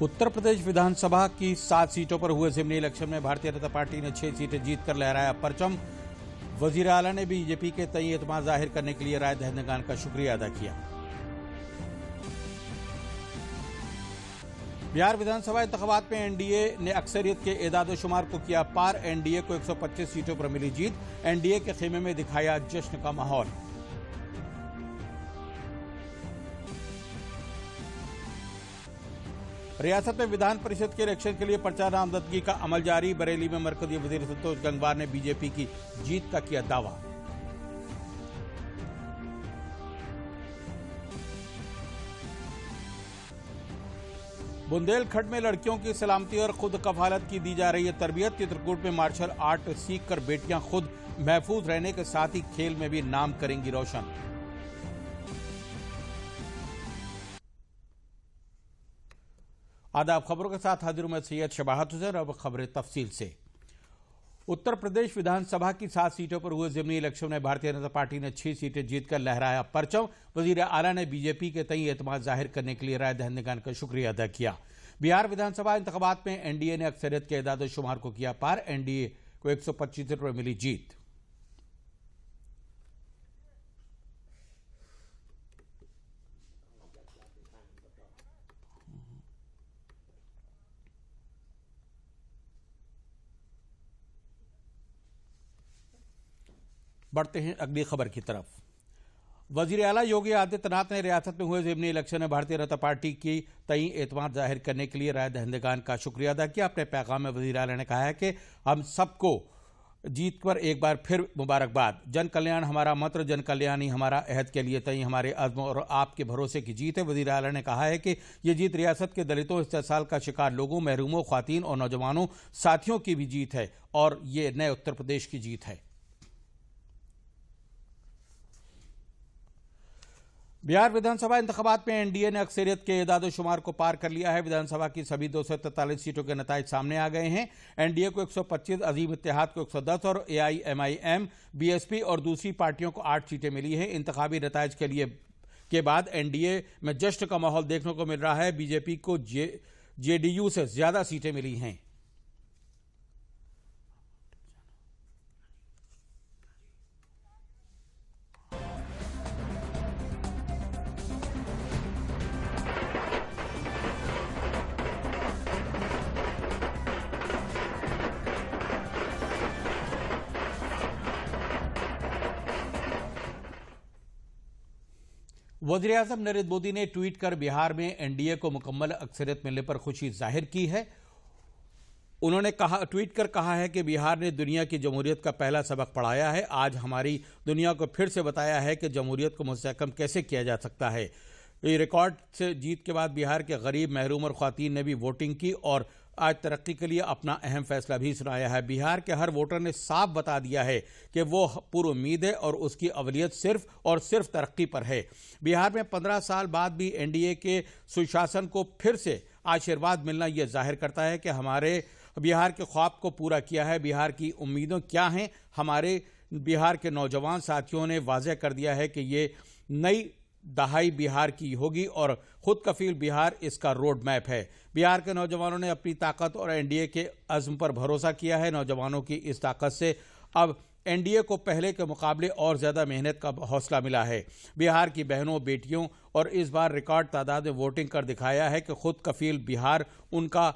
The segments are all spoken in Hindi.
उत्तर प्रदेश विधानसभा की 7 सीटों पर हुए ज़िमनी इलेक्शन में भारतीय जनता पार्टी ने 6 सीटें जीतकर लहराया परचम। वजीर आला ने बीजेपी के तय एतमाद जाहिर करने के लिए राय दहिंदगान का शुक्रिया अदा किया। बिहार विधानसभा इंतखाबात में एनडीए ने अक्सरियत के एदाद-ओ-शुमार को किया पार। एनडीए को 125 सीटों पर मिली जीत। एनडीए के खेमे में दिखाया जश्न का माहौल। रियासत में विधान परिषद के इलेक्शन के लिए पर्चा नामजदगी का अमल जारी। बरेली में मरकजी वजीर संतोष गंगवार ने बीजेपी की जीत का किया दावा। बुंदेलखंड में लड़कियों की सलामती और खुद कफालत की दी जा रही है तरबियत। चित्रकूट में मार्शल आर्ट सीखकर बेटियां खुद महफूज रहने के साथ ही खेल में भी नाम करेंगी रोशन। आदाब, खबरों के साथ हाजिर हूं मैं सैयद शबाहत हुसैन। अब खबरें तफसील से। उत्तर प्रदेश विधानसभा की 7 सीटों पर हुए ज़िमनी इलेक्शन में भारतीय जनता पार्टी ने 6 सीटें जीतकर लहराया परचम। वजीर आला ने बीजेपी के तय एतमाद जाहिर करने के लिए राय दहिंदगान का शुक्रिया अदा किया। बिहार विधानसभा इंतखाबात में एनडीए ने अक्सरियत के एदाद-ओ-शुमार को किया पार। एनडीए को 125 सीटों पर मिली जीत। बढ़ते हैं अगली खबर की तरफ। वजीर आला योगी आदित्यनाथ ने रियासत में हुए ज़िमनी इलेक्शन में भारतीय जनता पार्टी की तय एतमाद जाहिर करने के लिए राय दहिंदगान का शुक्रिया अदा किया। अपने पैगाम में वजीर आला ने कहा है कि हम सबको जीत पर एक बार फिर मुबारकबाद। जन कल्याण हमारा मंत्र, जन कल्याण ही हमारा अहद के लिए तय हमारे अज़्म और आपके भरोसे की जीत है। वजीर आला ने कहा है कि यह जीत रियासत के दलितों, इस्तेसाल का शिकार लोगों, महरूमों, ख्वातीन और नौजवानों साथियों की भी जीत है और ये नए उत्तर प्रदेश की जीत है। बिहार विधानसभा इंतखाबात में एनडीए ने अक्सरियत के एदाद-ओ-शुमार को पार कर लिया है। विधानसभा की सभी 243 सीटों के नताइज सामने आ गए हैं। एनडीए को 125, अजीम इत्तेहाद को 110 और एआईएमआईएम, बीएसपी और दूसरी पार्टियों को 8 सीटें मिली हैं। इंतखाबी नताइज के बाद एनडीए में जश्न का माहौल देखने को मिल रहा है। बीजेपी को जेडीयू से ज्यादा सीटें मिली हैं। वज़ीर आज़म नरेंद्र मोदी ने ट्वीट कर बिहार में एनडीए को मुकम्मल अक्सरियत मिलने पर खुशी जाहिर की है। उन्होंने ट्वीट कर कहा है कि बिहार ने दुनिया की जमहूरियत का पहला सबक पढ़ाया है। आज हमारी दुनिया को फिर से बताया है कि जमहूरियत को मुस्तहकम कैसे किया जा सकता है। ये रिकॉर्ड से जीत के बाद बिहार के गरीब, महरूम और ख्वातीन ने भी वोटिंग की और आज तरक्की के लिए अपना अहम फैसला भी सुनाया है। बिहार के हर वोटर ने साफ बता दिया है कि वो पूरी उम्मीद है और उसकी अवलियत सिर्फ और सिर्फ तरक्की पर है। बिहार में 15 साल बाद भी एनडीए के सुशासन को फिर से आशीर्वाद मिलना यह जाहिर करता है कि हमारे बिहार के ख्वाब को पूरा किया है। बिहार की उम्मीदें क्या हैं? हमारे बिहार के नौजवान साथियों ने वाज़ेह कर दिया है कि ये नई दहाई बिहार की होगी और खुद कफील बिहार इसका रोड मैप है। बिहार के नौजवानों ने अपनी ताकत और एनडीए के अज़्म पर भरोसा किया है। नौजवानों की इस ताकत से अब एनडीए को पहले के मुकाबले और ज़्यादा मेहनत का हौसला मिला है। बिहार की बहनों, बेटियों और इस बार रिकॉर्ड तादाद में वोटिंग कर दिखाया है कि खुद कफील बिहार, उनका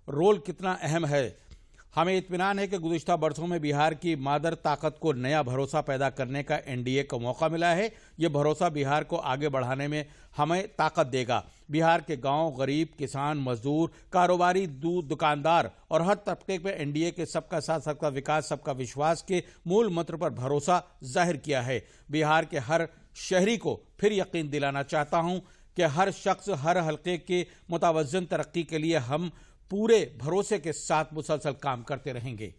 रोल कितना अहम है। हमें इत्मीनान है कि गुज़िश्ता बरसों में बिहार की मादर ताकत को नया भरोसा पैदा करने का एनडीए को मौका मिला है। ये भरोसा बिहार को आगे बढ़ाने में हमें ताकत देगा। बिहार के गांव, गरीब, किसान, मजदूर, कारोबारी, दुकानदार और हर तबके में एनडीए के सबका साथ, सबका विकास, सबका विश्वास के मूल मंत्र पर भरोसा जाहिर किया है। बिहार के हर शहरी को फिर यकीन दिलाना चाहता हूं कि हर शख्स, हर हल्के के मुतवज़्ज़न तरक्की के लिए हम पूरे भरोसे के साथ मुसलसल काम करते रहेंगे।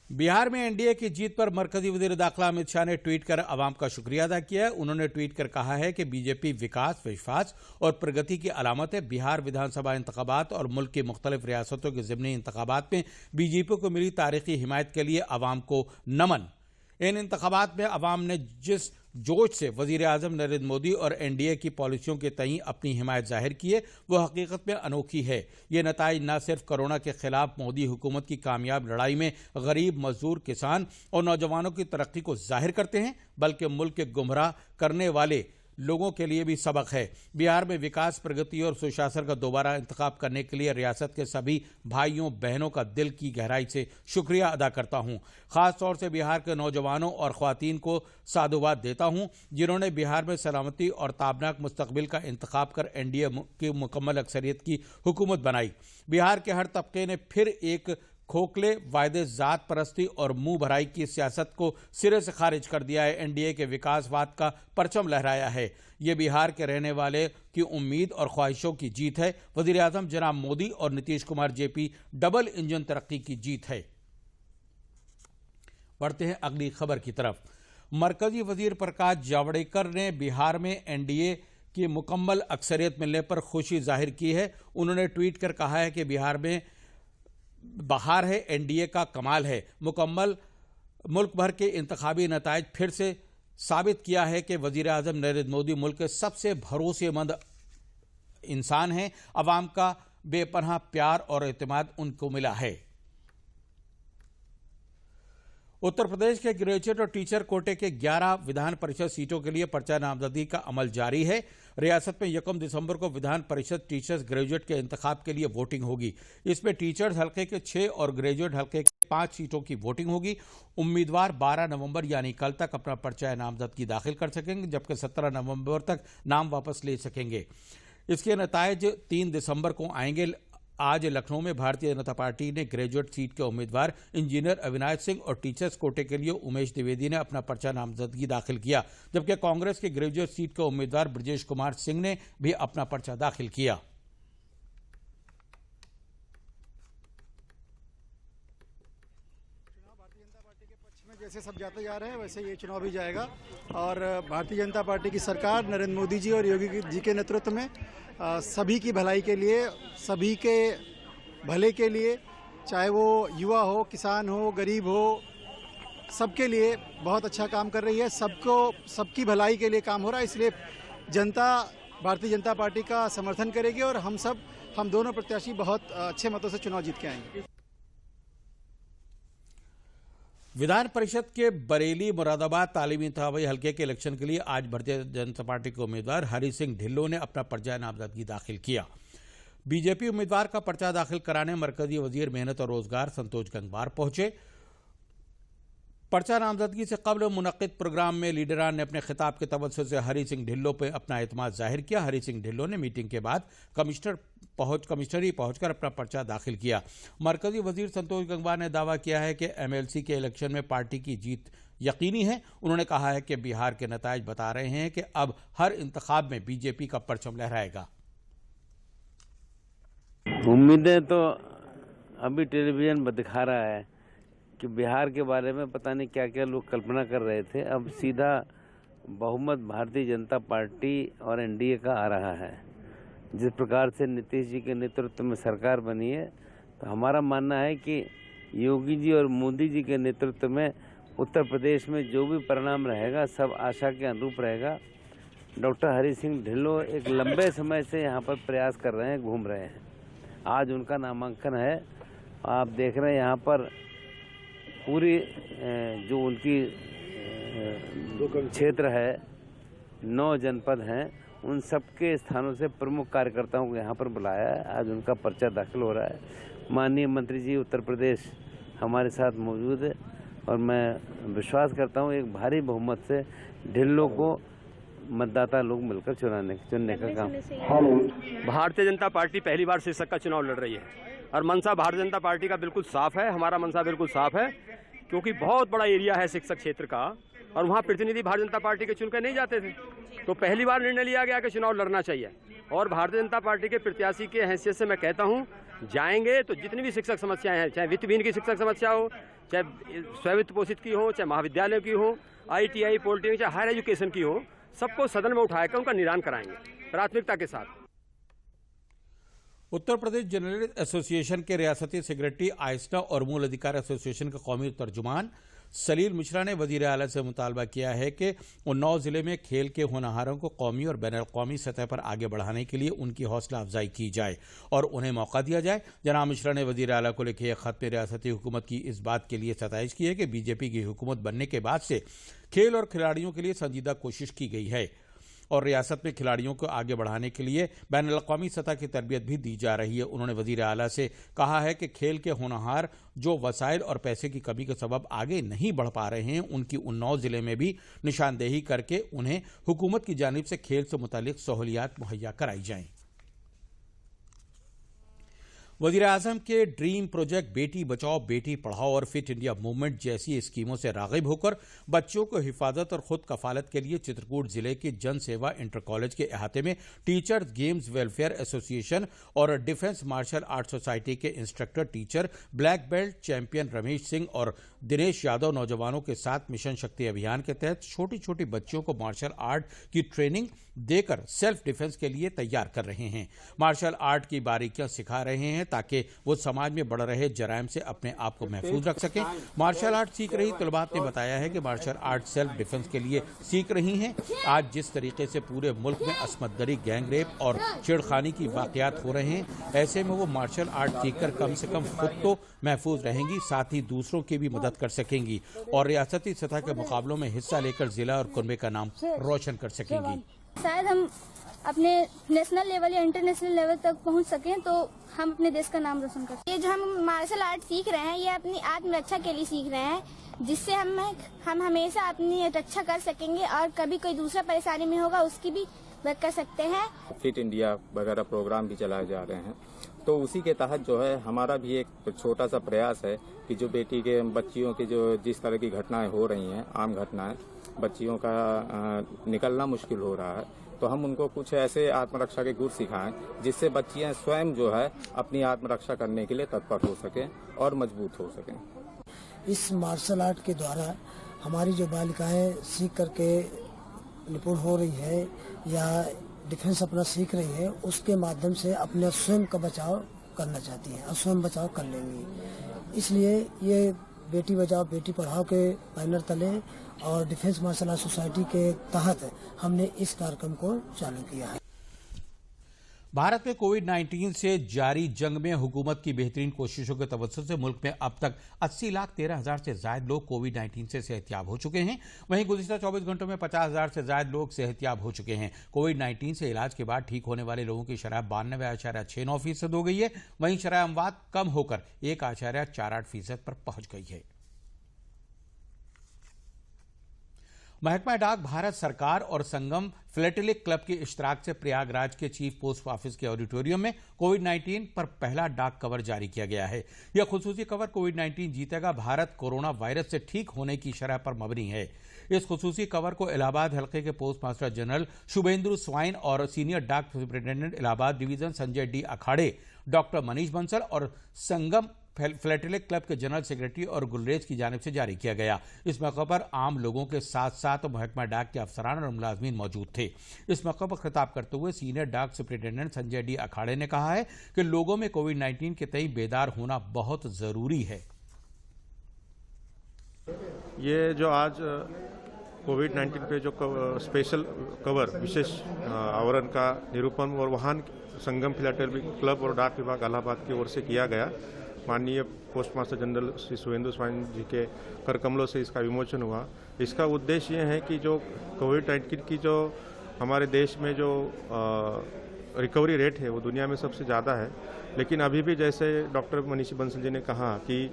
बिहार में एनडीए की जीत पर मरकजी वजीर दाखिला अमित शाह ने ट्वीट कर अवाम का शुक्रिया अदा किया है। उन्होंने ट्वीट कर कहा है कि बीजेपी विकास, विश्वास और प्रगति की अलामत है। बिहार विधानसभा इंतखाबात और मुल्क की मुख्तलिफ रियासतों के ज़िमनी इंतखाबात में बीजेपी को मिली तारीखी हिमायत के लिए अवाम को नमन। इन इंतखाबात में अवाम ने जिस जोश से वजीर आजम नरेंद्र मोदी और एनडीए की पॉलिसियों के तई अपनी हिमायत जाहिर की है, वो हकीकत में अनोखी है। ये नताइज न सिर्फ कोरोना के खिलाफ मोदी हुकूमत की कामयाब लड़ाई में गरीब, मजदूर, किसान और नौजवानों की तरक्की को जाहिर करते हैं, बल्कि मुल्क के गुमराह करने वाले लोगों के लिए भी सबक है। बिहार में विकास, प्रगति और सुशासन का दोबारा इंतखाब करने के लिए रियासत के सभी भाइयों बहनों का दिल की गहराई से शुक्रिया अदा करता हूं। खास तौर से बिहार के नौजवानों और ख्वातीन को साधुवाद देता हूं, जिन्होंने बिहार में सलामती और ताबनाक मुस्तकबिल का इंतखाब कर एनडीए की मुकम्मल अक्सरियत की हुकूमत बनाई। बिहार के हर तबके ने फिर एक खोखले वायदे, जात परस्ती और मुंह भराई की सियासत को सिरे से खारिज कर दिया है। एनडीए के विकासवाद का परचम लहराया है। ये बिहार के रहने वाले की उम्मीद और ख्वाहिशों की जीत है। वजीर आजम जनाब मोदी और Nitish Kumar JP double engine तरक्की की जीत है। बढ़ते हैं अगली खबर की तरफ। मरकजी वजीर प्रकाश जावड़ेकर ने बिहार में एनडीए की मुकम्मल अक्सरियत मिलने पर खुशी जाहिर की है। उन्होंने ट्वीट कर कहा है कि बिहार में बहार है, एनडीए का कमाल है। मुकम्मल मुल्क भर के इंतखाबी नताइज फिर से साबित किया है कि वजीर आजम नरेंद्र मोदी मुल्क के सबसे भरोसेमंद इंसान हैं। अवाम का बेपनाह प्यार और एतमाद उनको मिला है। उत्तर प्रदेश के ग्रेजुएट और टीचर कोटे के 11 विधान परिषद सीटों के लिए पर्चा नामजदगी का अमल जारी है। रियासत में 1 दिसंबर को विधान परिषद टीचर्स ग्रेजुएट के इंतखाब के लिए वोटिंग होगी। इसमें टीचर्स हल्के के 6 और ग्रेजुएट हल्के के 5 सीटों की वोटिंग होगी। उम्मीदवार 12 नवंबर यानी कल तक अपना पर्चा नामजदगी दाखिल कर सकेंगे, जबकि 17 नवंबर तक नाम वापस ले सकेंगे। इसके नतायज 3 दिसंबर को आएंगे। आज लखनऊ में भारतीय जनता पार्टी ने ग्रेजुएट सीट के उम्मीदवार इंजीनियर अविनाश सिंह और टीचर्स कोटे के लिए उमेश द्विवेदी ने अपना पर्चा नामजदगी दाखिल किया, जबकि कांग्रेस के ग्रेजुएट सीट के उम्मीदवार ब्रजेश कुमार सिंह ने भी अपना पर्चा दाखिल किया। भारतीय जनता पार्टी के पक्ष में जैसे सब जाते जा रहे हैं, वैसे ये चुनाव भी जाएगा और भारतीय जनता पार्टी की सरकार नरेंद्र मोदी जी और योगी जी के नेतृत्व में सभी की भलाई के लिए, सभी के भले के लिए, चाहे वो युवा हो, किसान हो, गरीब हो, सबके लिए बहुत अच्छा काम कर रही है। सबकी भलाई के लिए काम हो रहा है। इसलिए जनता भारतीय जनता पार्टी का समर्थन करेगी और हम दोनों प्रत्याशी बहुत अच्छे मतों से चुनाव जीत के आएंगे। विधान परिषद के बरेली, मुरादाबाद, तालीमी इंतखाबी हल्के के इलेक्शन के लिए आज भारतीय जनता पार्टी के उम्मीदवार हरि सिंह ढिल्लों ने अपना पर्चा नामजदगी दाखिल किया। बीजेपी उम्मीदवार का पर्चा दाखिल कराने मरकजी वजीर मेहनत और रोजगार संतोष गंगवार पहुंचे। पर्चा नामजदगी से कबल मुनक्किद प्रोग्राम में लीडरान ने अपने खिताब के तवज्जुह से हरि सिंह ढिल्लों पर अपना एतमाद जाहिर किया। हरि सिंह ढिल्लों ने मीटिंग के बाद कमिश्नरी पहुंचकर अपना पर्चा दाखिल किया। मरकजी वजीर संतोष गंगवार ने दावा किया है कि एमएलसी के इलेक्शन में पार्टी की जीत यकीनी है। उन्होंने कहा है कि बिहार के नताइज बता रहे हैं कि अब हर इंतखाब में बीजेपी का परचम लहराएगा। उम्मीदें तो अभी टेलीविजन पर दिखा रहा है कि बिहार के बारे में पता नहीं क्या क्या लोग कल्पना कर रहे थे। अब सीधा बहुमत भारतीय जनता पार्टी और एनडीए का आ रहा है। जिस प्रकार से नीतीश जी के नेतृत्व में सरकार बनी है, तो हमारा मानना है कि योगी जी और मोदी जी के नेतृत्व में उत्तर प्रदेश में जो भी परिणाम रहेगा सब आशा के अनुरूप रहेगा। डॉक्टर हरि सिंह ढिल्लों एक लंबे समय से यहाँ पर प्रयास कर रहे हैं, घूम रहे हैं। आज उनका नामांकन है। आप देख रहे हैं यहाँ पर पूरी जो उनकी क्षेत्र है, 9 जनपद हैं, उन सबके स्थानों से प्रमुख कार्यकर्ताओं को यहाँ पर बुलाया है। आज उनका पर्चा दाखिल हो रहा है। माननीय मंत्री जी उत्तर प्रदेश हमारे साथ मौजूद है और मैं विश्वास करता हूँ एक भारी बहुमत से ढिल्लों को मतदाता लोग मिलकर चुनने का काम। भारतीय जनता पार्टी पहली बार शीर्षक का चुनाव लड़ रही है और मनसा भारतीय जनता पार्टी का बिल्कुल साफ है। हमारा मनसा बिल्कुल साफ है, क्योंकि बहुत बड़ा एरिया है शिक्षक क्षेत्र का और वहाँ प्रतिनिधि भारतीय जनता पार्टी के चुनकर नहीं जाते थे। तो पहली बार निर्णय लिया गया कि चुनाव लड़ना चाहिए और भारतीय जनता पार्टी के प्रत्याशी के हैसियत से मैं कहता हूँ, जाएंगे तो जितनी भी शिक्षक समस्याएं हैं, चाहे वित्तविहीन की शिक्षक समस्या हो, चाहे स्ववित्त पोषित की हो, चाहे महाविद्यालयों की हो, ITI, पॉलिटेक्निक, चाहे हायर एजुकेशन की हो, सबको सदन में उठाकर उनका निदान कराएंगे प्राथमिकता के साथ। उत्तर प्रदेश जर्नलिस्ट एसोसिएशन के रियासती सेक्रेटरी आइस्टा और मूल अधिकार एसोसिएशन के कौमी तर्जुमान सलील मिश्रा ने वजीर आला से मुतालबा किया है कि उन्नाव जिले में खेल के होनहारों को कौमी और बैनुल-अक़वामी सतह पर आगे बढ़ाने के लिए उनकी हौसला अफजाई की जाए और उन्हें मौका दिया जाए। जनाब मिश्रा ने वजीर आला को लिखे एक खत में रियासती हुकूमत की इस बात के लिए सताइश की है कि बीजेपी की हुकूमत बनने के बाद से खेल और खिलाड़ियों के लिए संजीदा कोशिश की गई है और रियासत में खिलाड़ियों को आगे बढ़ाने के लिए बैनुल-अक़वामी सतह की तरबियत भी दी जा रही है। उन्होंने वजीर आला से कहा है कि खेल के होनहार जो वसाइल और पैसे की कमी के सबब आगे नहीं बढ़ पा रहे हैं, उनकी उन्नाव जिले में भी निशानदेही करके उन्हें हुकूमत की जानिब से खेल से मुतालिक सहूलियात मुहैया कराई जाएं। वज़ीर आज़म के ड्रीम प्रोजेक्ट बेटी बचाओ बेटी पढ़ाओ और फिट इंडिया मूवमेंट जैसी स्कीमों से राग़िब होकर बच्चों को हिफाजत और खुद कफालत के लिए चित्रकूट जिले के जन सेवा इंटर कॉलेज के अहाते में टीचर्स गेम्स वेलफेयर एसोसिएशन और डिफेंस मार्शल आर्ट सोसाइटी के instructor teacher black belt champion Ramesh Singh और दिनेश यादव नौजवानों के साथ मिशन शक्ति अभियान के तहत छोटी छोटी बच्चियों को मार्शल आर्ट की ट्रेनिंग देकर सेल्फ डिफेंस के लिए तैयार कर रहे हैं। मार्शल आर्ट की बारीकियां सिखा रहे हैं ताकि वो समाज में बढ़ रहे जराइम से अपने आप को महफूज रख सकें। मार्शल आर्ट सीख रही तलबात ने बताया है कि मार्शल आर्ट सेल्फ डिफेंस के लिए सीख रही हैं। आज जिस तरीके से पूरे मुल्क में असमत दरी, गैंग रेप और छेड़खानी की वाकयात हो रहे हैं, ऐसे में वो मार्शल आर्ट सीखकर कम से कम खुद तो महफूज रहेंगी, साथ ही दूसरों की भी मदद कर सकेंगी और रियासती सतह के मुकाबलों में हिस्सा लेकर जिला और कुनबे का नाम रोशन कर सकेंगी। शायद हम अपने नेशनल लेवल या इंटरनेशनल लेवल तक पहुंच सकें तो हम अपने देश का नाम रोशन कर सकें। ये जो हम मार्शल आर्ट सीख रहे हैं, ये अपनी आत्मरक्षा के लिए सीख रहे हैं, जिससे हम हमेशा अपनी रक्षा कर सकेंगे और कभी कोई दूसरा परेशानी में होगा उसकी भी मदद कर सकते हैं। फिट इंडिया वगैरह प्रोग्राम भी चलाए जा रहे हैं, तो उसी के तहत जो है हमारा भी एक छोटा सा प्रयास है कि जो बेटी के बच्चियों की जो जिस तरह की घटनाएं हो रही हैं, आम घटनाएं, बच्चियों का निकलना मुश्किल हो रहा है, तो हम उनको कुछ ऐसे आत्मरक्षा के गुर सिखाएं जिससे बच्चियां स्वयं जो है अपनी आत्मरक्षा करने के लिए तत्पर हो सकें और मजबूत हो सकें। इस मार्शल आर्ट के द्वारा हमारी जो बालिकाएं सीख करके निपुण हो रही है या डिफेंस अपना सीख रही है, उसके माध्यम से अपने स्वयं का बचाव करना चाहती हैं और स्वयं बचाव कर लेंगी। इसलिए ये बेटी बचाओ बेटी पढ़ाओ के बैनर तले और डिफेंस मार्शल आर्ट सोसाइटी के तहत हमने इस कार्यक्रम को चालू किया है। भारत में कोविड-19 से जारी जंग में हुकूमत की बेहतरीन कोशिशों के तवज्जुह से मुल्क में अब तक 80,13,000 से ज्यादा लोग कोविड-19 से सेहतियाब हो चुके हैं। वहीं गुज़िश्ता 24 घंटों में 50,000 से ज्यादा लोग सेहतियाब हो चुके हैं। कोविड-19 से इलाज के बाद ठीक होने वाले लोगों की शरह 92.69% हो गई है। वहीं शरह अमवात कम होकर 1.48% पर पहुंच गई है। महकमा डाक भारत सरकार और संगम फिलेटेलिक क्लब के इश्तराक से प्रयागराज के चीफ पोस्ट ऑफिस के ऑडिटोरियम में कोविड-19 पर पहला डाक कवर जारी किया गया है। यह खुसूसी कवर कोविड-19 जीतेगा भारत कोरोना वायरस से ठीक होने की शरह पर मबनी है। इस खुसूसी कवर को इलाहाबाद हल्के के post master general Shubhendu Swain और सीनियर डाक superintendent Allahabad division Sanjay D Akhade, doctor Manish Bansal और संगम फिलेटेलिक क्लब के जनरल सेक्रेटरी और गुलरेज की जानिब से जारी किया गया। इस मौके पर आम लोगों के साथ साथ महकमा डाक के अफसरान और मुलाजमीन मौजूद थे। इस मौके पर खिताब करते हुए सीनियर डाक सुपरिटेंडेंट संजय डी अखाड़े ने कहा है कि लोगों में कोविड-19 के तई बेदार होना बहुत जरूरी है। ये जो आज कोविड-19 पे जो स्पेशल कवर विशेष आवरण का निरूपण और वाहन संगम फिलेटेलिक क्लब और डाक विभाग इलाहाबाद की ओर से किया गया, माननीय post master general Shri Shubhendu Swain ji के कर कमलों से इसका विमोचन हुआ। इसका उद्देश्य ये है कि जो कोविड-19 की जो हमारे देश में जो रिकवरी रेट है वो दुनिया में सबसे ज़्यादा है, लेकिन अभी भी जैसे डॉक्टर मनीष बंसल जी ने कहा कि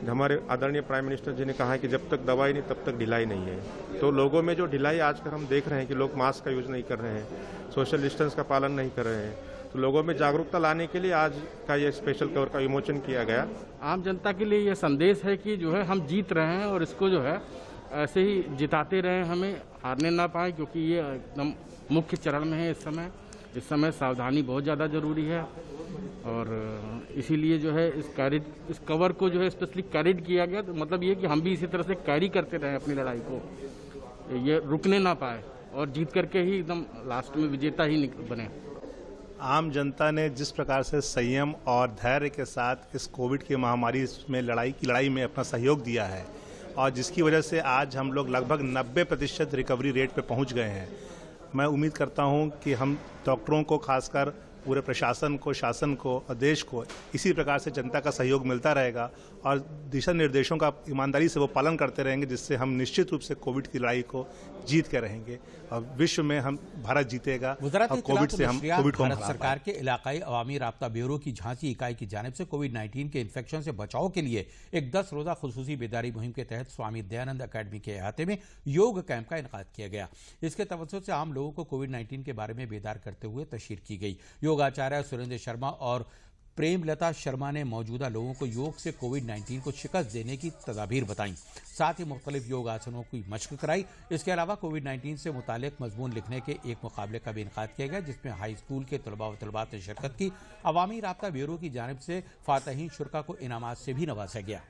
हमारे आदरणीय प्राइम मिनिस्टर जी ने कहा है कि जब तक दवाई नहीं तब तक ढिलाई नहीं है। तो लोगों में जो ढिलाई आजकल हम देख रहे हैं कि लोग मास्क का यूज़ नहीं कर रहे हैं, सोशल डिस्टेंस का पालन नहीं कर रहे हैं, तो लोगों में जागरूकता लाने के लिए आज का ये स्पेशल कवर का विमोचन किया गया। आम जनता के लिए ये संदेश है कि जो है हम जीत रहे हैं और इसको जो है ऐसे ही जिताते रहें, हमें हारने ना पाए, क्योंकि ये एकदम मुख्य चरण में है। इस समय सावधानी बहुत ज़्यादा ज़रूरी है और इसीलिए जो है इस कवर को जो है स्पेशली कैरिड किया गया। तो मतलब ये कि हम भी इसी तरह से कैरी करते रहें अपनी लड़ाई को, ये रुकने ना पाए और जीत करके ही एकदम लास्ट में विजेता ही बने। आम जनता ने जिस प्रकार से संयम और धैर्य के साथ इस कोविड की महामारी में लड़ाई में अपना सहयोग दिया है, और जिसकी वजह से आज हम लोग लगभग 90% रिकवरी रेट पे पहुंच गए हैं। मैं उम्मीद करता हूं कि हम डॉक्टरों को, खासकर पूरे प्रशासन को, शासन को और देश को इसी प्रकार से जनता का सहयोग मिलता रहेगा और दिशा निर्देशों का ईमानदारी से वो पालन करते रहेंगे, जिससे हम निश्चित रूप से कोविड की लड़ाई को जीत के रहेंगे और विश्व में हम भारत जीतेगा और कोविड से हम कोविड को भारत सरकार के इलाकाई अवामी राब्ता ब्यूरो की झांसी इकाई की जानिब से कोविड-19 के इन्फेक्शन से बचाव के लिए एक 10 रोजा खुसूसी बेदारी मुहिम के तहत स्वामी दयानंद अकेडमी के अहाते में योग कैंप का इनेकाद किया गया। इसके तवज्जुह से आम लोगों को कोविड-19 के बारे में बेदार करते हुए तशहीर की गई। योगाचार्य सुरेंद्र शर्मा और प्रेमलता शर्मा ने मौजूदा लोगों को योग से कोविड-19 को शिकस्त देने की तदाबीर बताई, साथ ही मुख्तलिफ योग आसनों की मशक कराई। इसके अलावा कोविड-19 से मुतालिक मजमून लिखने के एक मुकाबले का भी इनेकाद किया गया, जिसमें हाई स्कूल के तलबा व तलबात ने शिरकत की। अवामी राब्ता ब्यूरो की जानिब से फातहीन शुरा को इनामात से भी नवाजा गया।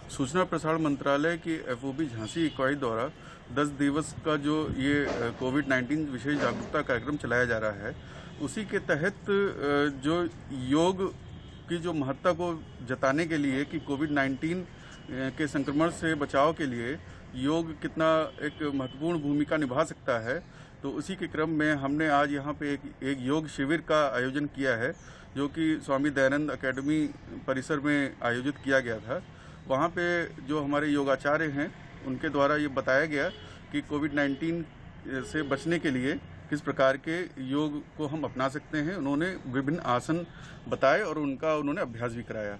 सूचना प्रसारण मंत्रालय की FOB झांसी इकाई द्वारा 10 दिवस का जो ये कोविड-19 विशेष जागरूकता कार्यक्रम चलाया जा रहा है, उसी के तहत जो योग की जो महत्ता को जताने के लिए कि कोविड-19 के संक्रमण से बचाव के लिए योग कितना एक महत्वपूर्ण भूमिका निभा सकता है, तो उसी के क्रम में हमने आज यहाँ पे एक योग शिविर का आयोजन किया है, जो कि स्वामी दयानंद अकेडमी परिसर में आयोजित किया गया था। वहाँ पे जो हमारे योगाचार्य हैं, उनके द्वारा ये बताया गया कि कोविड-19 से बचने के लिए किस प्रकार के योग को हम अपना सकते हैं। उन्होंने विभिन्न आसन बताए और उन्होंने अभ्यास भी कराया।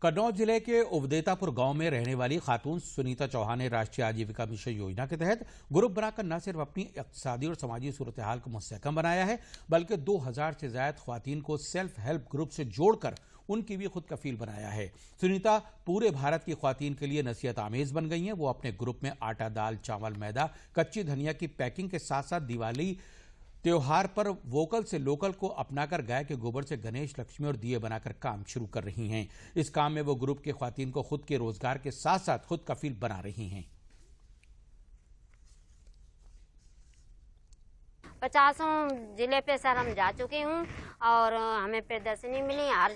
कन्नौज जिले के उवदेतापुर गांव में रहने वाली खातून सुनीता चौहान ने राष्ट्रीय आजीविका मिशन योजना के तहत ग्रुप बनाकर न सिर्फ अपनी इक्तिसादी और समाजी सूरत हाल को मुस्तहकम बनाया है, बल्कि 2000 से ज्यादा ख्वातीन को सेल्फ हेल्प ग्रुप से जोड़कर उनकी भी खुद कफील बनाया है। सुनीता पूरे भारत की ख्वातीन के लिए नसीहत आमेज बन गई हैं। वो अपने ग्रुप में आटा, दाल, चावल, मैदा, कच्ची धनिया की पैकिंग के साथ साथ दिवाली त्योहार पर वोकल से लोकल को अपनाकर गाय के गोबर से गणेश, लक्ष्मी और दिए बनाकर काम शुरू कर रही हैं। इस काम में वो ग्रुप के ख्वातीन को खुद के रोजगार के साथ साथ खुद कफील बना रही हैं। 50 जिले पे सर हम जा चुकी हूँ और हमें प्रदर्शनी मिली, हर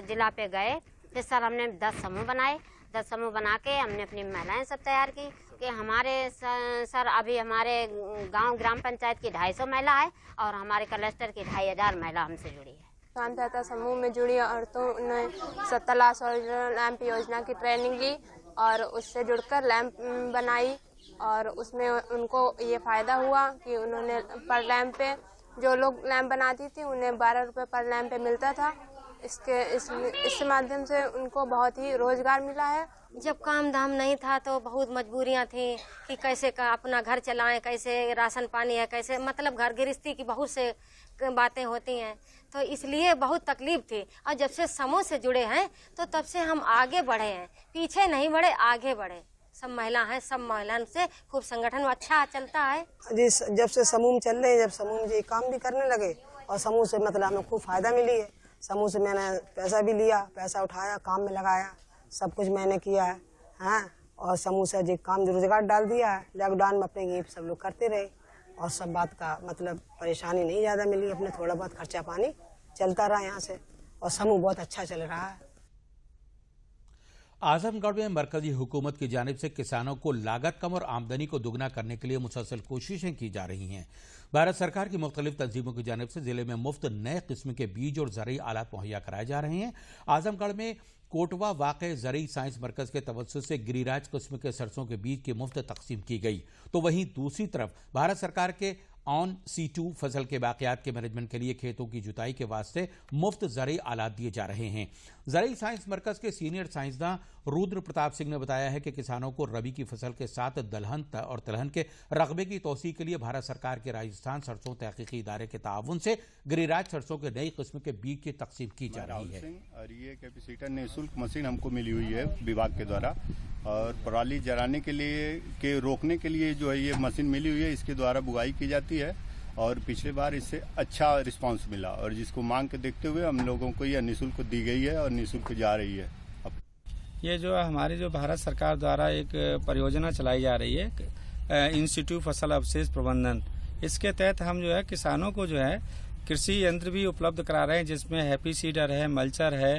जिला पे गए। फिर सर हमने 10 समूह बनाए, 10 समूह बना के हमने अपनी महिलाएं सब तैयार की कि हमारे सर अभी हमारे गांव ग्राम पंचायत की 250 महिला है और हमारे क्लस्टर की 2500 महिला हमसे जुड़ी है। स्वामी समूह में जुड़ी औरतों ने 17 सोलर लैंप योजना की ट्रेनिंग ली और उससे जुड़कर लैंप बनाई और उसमें उनको ये फायदा हुआ कि उन्होंने पर लैंप पे, जो लोग लैंप बनाती थी उन्हें 12 रुपये पर लैंप पे मिलता था। इस माध्यम से उनको बहुत ही रोजगार मिला है। जब काम धाम नहीं था तो बहुत मजबूरियां थी कि कैसे अपना घर चलाएं, कैसे राशन पानी है, कैसे मतलब घर गृहस्थी की बहुत से बातें होती हैं, तो इसलिए बहुत तकलीफ थी। और जब से समूह से जुड़े हैं तो तब से हम आगे बढ़े हैं, पीछे नहीं बढ़े, आगे बढ़े। सब महिला हैं, सब महिलाओं से खूब संगठन अच्छा चलता है जी। जब से समूह में चल रहे हैं, जब समूह में काम भी करने लगे और समूह से मतलब हमें खूब फायदा मिली है। समूह से मैंने पैसा भी लिया, पैसा उठाया, काम में लगाया, सब कुछ मैंने किया है, हाँ। और समूह से जो काम रोजगार डाल दिया है। लॉकडाउन में अपने ये सब लोग करते रहे और सब बात का मतलब परेशानी नहीं ज़्यादा मिली, अपने थोड़ा बहुत खर्चा पानी चलता रहा यहाँ से और समूह बहुत अच्छा चल रहा है। आजमगढ़ में मरकजी हुकूमत की जानिब से किसानों को लागत कम और आमदनी को दुगना करने के लिए मुसलसल कोशिशें की जा रही हैं। भारत सरकार की मुख्तलिफ तंजीमों की जानिब से जिले में मुफ्त नए किस्म के बीज और ज़रूरी आलात मुहैया कराए जा रहे हैं। आजमगढ़ में कोटवा वाक़े ज़रूरी साइंस मरकज़ के तवज्जुह से गिरिराज किस्म के सरसों के बीज की मुफ्त तकसीम की गई, तो वहीं दूसरी तरफ भारत सरकार के ऑन C2 फसल के बाक़ियात के मैनेजमेंट के लिए खेतों की जुताई के वास्ते मुफ्त ज़रूरी आलात दिए जा रहे हैं। ज़रूरी साइंस मरकज़ के सीनियर साइंसदान रुद्र प्रताप सिंह ने बताया है कि किसानों को रबी की फसल के साथ दलहन और तिलहन के रकबे की तोसी के लिए भारत सरकार के राजस्थान सरसों तहकीकी इदारे के ताउन से गिरिराज सरसों के नई किस्म के बीज की तकसीम की जा रही है। और ये कैपेसिटर निःशुल्क मशीन हमको मिली हुई है विभाग के द्वारा, और पराली जलाने के लिए के रोकने के लिए जो है ये मशीन मिली हुई है, इसके द्वारा बुआई की जाती है और पिछले बार इससे अच्छा रिस्पांस मिला और जिसको मांग के देखते हुए हम लोगों को यह निःशुल्क दी गई है और निःशुल्क जा रही है। ये जो हमारी जो भारत सरकार द्वारा एक परियोजना चलाई जा रही है इंस्टीट्यूट फसल अवशेष प्रबंधन, इसके तहत हम जो है किसानों को जो है कृषि यंत्र भी उपलब्ध करा रहे हैं, जिसमें हैप्पी सीडर है, मल्चर है,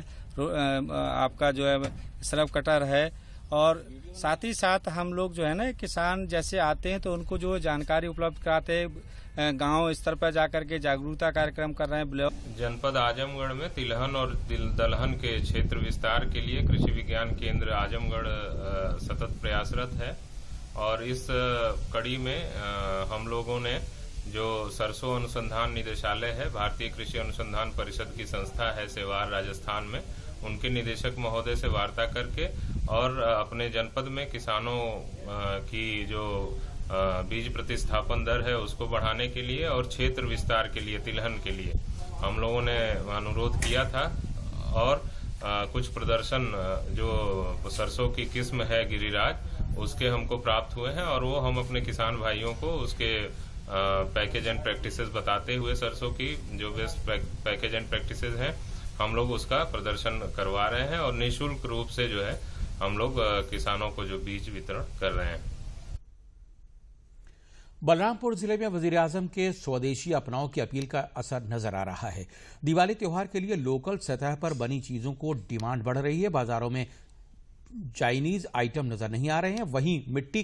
आपका जो है श्रब कटर है, और साथ ही साथ हम लोग जो है ना किसान जैसे आते हैं तो उनको जो जानकारी उपलब्ध कराते हैं, गांव स्तर पर जाकर के जागरूकता कार्यक्रम कर रहे हैं। जनपद आजमगढ़ में तिलहन और दलहन के क्षेत्र विस्तार के लिए कृषि विज्ञान केंद्र आजमगढ़ सतत प्रयासरत है, और इस कड़ी में हम लोगों ने जो सरसों अनुसंधान निदेशालय है, भारतीय कृषि अनुसंधान परिषद की संस्था है सेवार राजस्थान में, उनके निदेशक महोदय से वार्ता करके और अपने जनपद में किसानों की जो बीज प्रतिस्थापन दर है उसको बढ़ाने के लिए और क्षेत्र विस्तार के लिए तिलहन के लिए हम लोगों ने अनुरोध किया था, और कुछ प्रदर्शन जो सरसों की किस्म है गिरिराज उसके हमको प्राप्त हुए हैं, और वो हम अपने किसान भाइयों को उसके पैकेज एंड प्रैक्टिसेस बताते हुए सरसों की जो बेस्ट पैकेज एंड प्रैक्टिसेस हैं हम लोग उसका प्रदर्शन करवा रहे हैं, और निःशुल्क रूप से जो है हम लोग किसानों को जो बीज वितरण कर रहे हैं। बलरामपुर जिले में वजीर-ए-आजम के स्वदेशी अपनाओ की अपील का असर नजर आ रहा है। दिवाली त्योहार के लिए लोकल सतह पर बनी चीजों को डिमांड बढ़ रही है। बाजारों में चाइनीज आइटम नजर नहीं आ रहे हैं, वहीं मिट्टी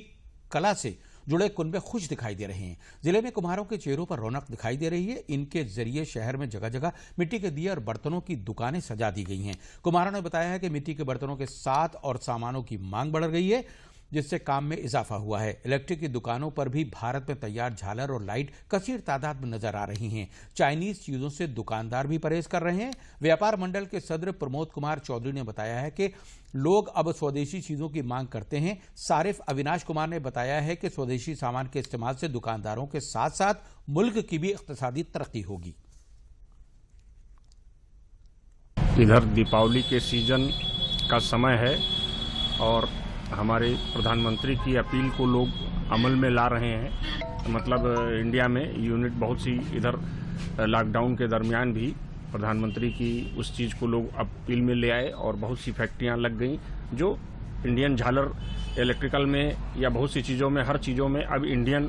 कला से जुड़े कुनबे खुश दिखाई दे रहे हैं। जिले में कुम्हारों के चेहरों पर रौनक दिखाई दे रही है। इनके जरिए शहर में जगह जगह मिट्टी के दिए और बर्तनों की दुकानें सजा दी गई हैं। कुम्हारों ने बताया है कि मिट्टी के बर्तनों के साथ और सामानों की मांग बढ़ गई है, जिससे काम में इजाफा हुआ है। इलेक्ट्रिक की दुकानों पर भी भारत में तैयार झालर और लाइट कसीर तादाद में नजर आ रही हैं। चाइनीज चीजों से दुकानदार भी परहेज कर रहे हैं। व्यापार मंडल के सदर प्रमोद कुमार चौधरी ने बताया है कि लोग अब स्वदेशी चीजों की मांग करते हैं। सारिफ अविनाश कुमार ने बताया है कि स्वदेशी सामान के इस्तेमाल से दुकानदारों के साथ साथ मुल्क की भी इक्तिसादी तरक्की होगी। इधर दीपावली के सीजन का समय है और हमारे प्रधानमंत्री की अपील को लोग अमल में ला रहे हैं। मतलब इंडिया में यूनिट बहुत सी इधर लॉकडाउन के दरमियान भी प्रधानमंत्री की उस चीज़ को लोग अपील में ले आए और बहुत सी फैक्ट्रियां लग गई जो इंडियन झालर इलेक्ट्रिकल में या बहुत सी चीज़ों में, हर चीज़ों में अब इंडियन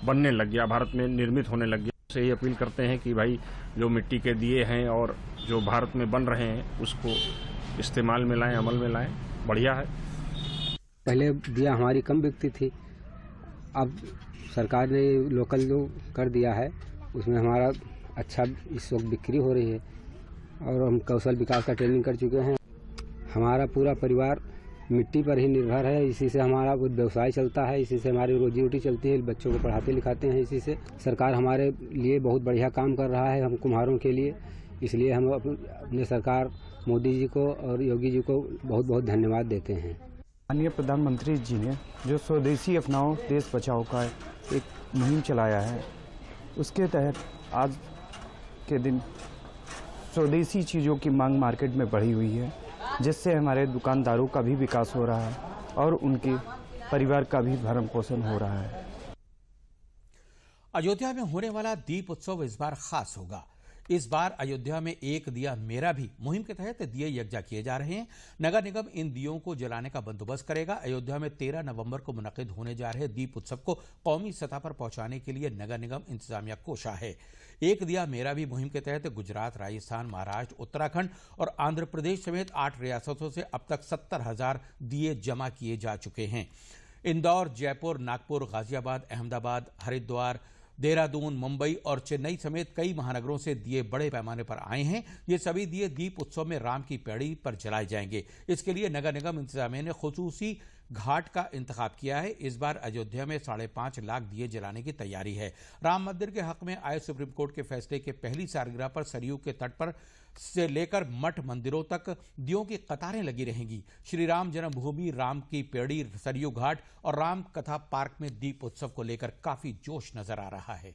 बनने लग गया, भारत में निर्मित होने लग गया। से ही अपील करते हैं कि भाई जो मिट्टी के दिए हैं और जो भारत में बन रहे हैं उसको इस्तेमाल में लाएं, अमल में लाएं। बढ़िया है। पहले दिया हमारी कम बिकती थी, अब सरकार ने लोकल जो कर दिया है उसमें हमारा अच्छा इस वक्त बिक्री हो रही है और हम कौशल विकास का ट्रेनिंग कर चुके हैं। हमारा पूरा परिवार मिट्टी पर ही निर्भर है, इसी से हमारा व्यवसाय चलता है, इसी से हमारी रोजी रोटी चलती है, बच्चों को पढ़ाते लिखाते हैं। इसी से सरकार हमारे लिए बहुत बढ़िया काम कर रहा है, हम कुम्हारों के लिए। इसलिए हम अपने सरकार मोदी जी को और योगी जी को बहुत बहुत धन्यवाद देते हैं। माननीय प्रधानमंत्री जी ने जो स्वदेशी अपनाओ देश बचाओ का एक मुहिम चलाया है, उसके तहत आज के दिन स्वदेशी चीज़ों की मांग मार्केट में बढ़ी हुई है, जिससे हमारे दुकानदारों का भी विकास हो रहा है और उनके परिवार का भी भरण पोषण हो रहा है। अयोध्या में होने वाला दीप उत्सव इस बार खास होगा। इस बार अयोध्या में एक दिया मेरा भी मुहिम के तहत दिए यकजा किए जा रहे हैं। नगर निगम इन दियों को जलाने का बंदोबस्त करेगा। अयोध्या में 13 नवंबर को मुनक्किद होने जा रहे दीप उत्सव को कौमी सतह पर पहुंचाने के लिए नगर निगम इंतजामिया कोशा है। एक दिया मेरा भी मुहिम के तहत गुजरात, राजस्थान, महाराष्ट्र, उत्तराखंड और आंध्र प्रदेश समेत 8 रियासतों से अब तक 70,000 दिए जमा किए जा चुके हैं। इंदौर, जयपुर, नागपुर, गाजियाबाद, अहमदाबाद, हरिद्वार, देहरादून, मुंबई और चेन्नई समेत कई महानगरों से दिए बड़े पैमाने पर आए हैं। ये सभी दिए दीप उत्सव में राम की पैड़ी पर जलाए जाएंगे। इसके लिए नगर निगम इंतजामिया ने खुसूसी घाट का इंतखाब किया है। इस बार अयोध्या में 5.5 लाख दिए जलाने की तैयारी है। राम मंदिर के हक में आए सुप्रीम कोर्ट के फैसले के पहली सालगिरह पर सरयू के तट पर से लेकर मठ मंदिरों तक दियों की कतारें लगी रहेंगी। श्री राम जन्मभूमि, राम की पेड़ी, सरयू घाट और राम कथा पार्क में दीप उत्सव को लेकर काफी जोश नजर आ रहा है।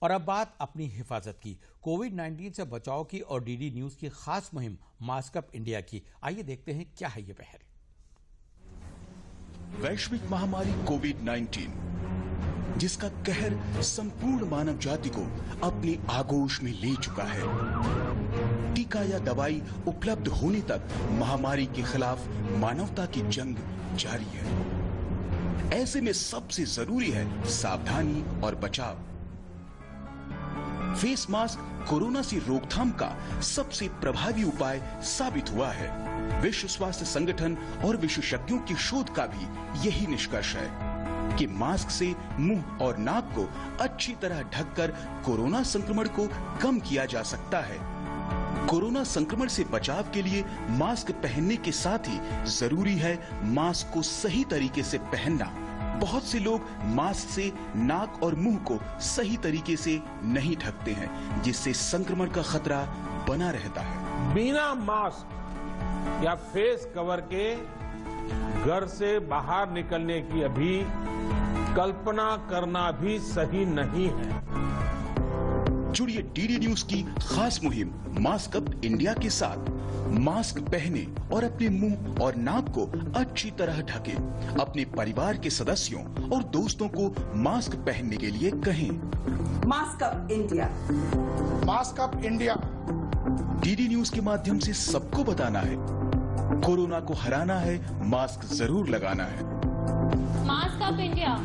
और अब बात अपनी हिफाजत की, कोविड-19 से बचाव की और डीडी न्यूज की खास मुहिम मास्क अप इंडिया की। आइए देखते हैं क्या है ये पहल। वैश्विक महामारी कोविड-19 जिसका कहर संपूर्ण मानव जाति को अपनी आगोश में ले चुका है। टीका या दवाई उपलब्ध होने तक महामारी के खिलाफ मानवता की जंग जारी है। ऐसे में सबसे जरूरी है सावधानी और बचाव। फेस मास्क कोरोना से रोकथाम का सबसे प्रभावी उपाय साबित हुआ है। विश्व स्वास्थ्य संगठन और विशेषज्ञों की शोध का भी यही निष्कर्ष है कि मास्क से मुंह और नाक को अच्छी तरह ढककर कोरोना संक्रमण को कम किया जा सकता है। कोरोना संक्रमण से बचाव के लिए मास्क पहनने के साथ ही जरूरी है मास्क को सही तरीके से पहनना। बहुत से लोग मास्क से नाक और मुंह को सही तरीके से नहीं ढकते हैं, जिससे संक्रमण का खतरा बना रहता है। बिना मास्क या फेस कवर के घर से बाहर निकलने की अभी कल्पना करना भी सही नहीं है। जुड़िए डीडी न्यूज की खास मुहिम मास्क अप इंडिया के साथ। मास्क पहने और अपने मुंह और नाक को अच्छी तरह ढकें। अपने परिवार के सदस्यों और दोस्तों को मास्क पहनने के लिए कहें। Mask up India, mask up India. DD news के माध्यम से सबको बताना है, कोरोना को हराना है, मास्क जरूर लगाना है। Mask up India,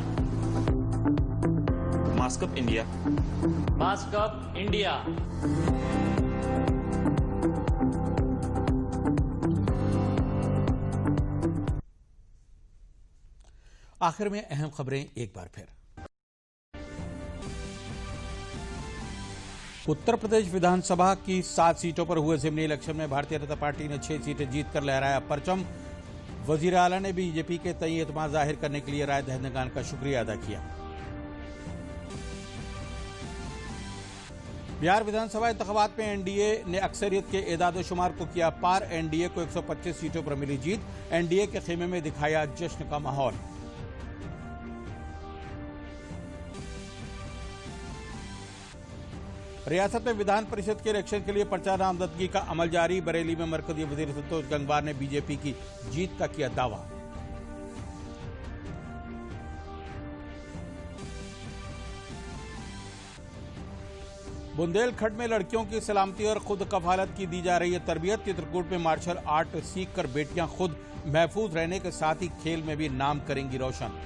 mask up India, mask up India. आखिर में अहम खबरें एक बार फिर। उत्तर प्रदेश विधानसभा की 7 सीटों पर हुए ज़िमनी इलेक्शन में भारतीय जनता पार्टी ने 6 सीटें जीतकर लहराया परचम। वजीर आला ने बीजेपी के तई एतमाद जाहिर करने के लिए राय दहिंदगान का शुक्रिया अदा किया। बिहार विधानसभा इंतखाबात में एनडीए ने अक्सरियत के एदाद-ओ-शुमार को किया पार। एनडीए को 125 सीटों पर मिली जीत। एनडीए के खेमे में दिखाया जश्न का माहौल। रियासत में विधान परिषद के इलेक्शन के लिए पर्चा नामजदगी का अमल जारी। बरेली में मरकजी वजीर संतोष गंगवार ने बीजेपी की जीत का किया दावा। बुंदेलखंड में लड़कियों की सलामती और खुद कफालत की दी जा रही है तरबियत। चित्रकूट में मार्शल आर्ट सीखकर बेटियां खुद महफूज रहने के साथ ही खेल में भी नाम करेंगी रोशन।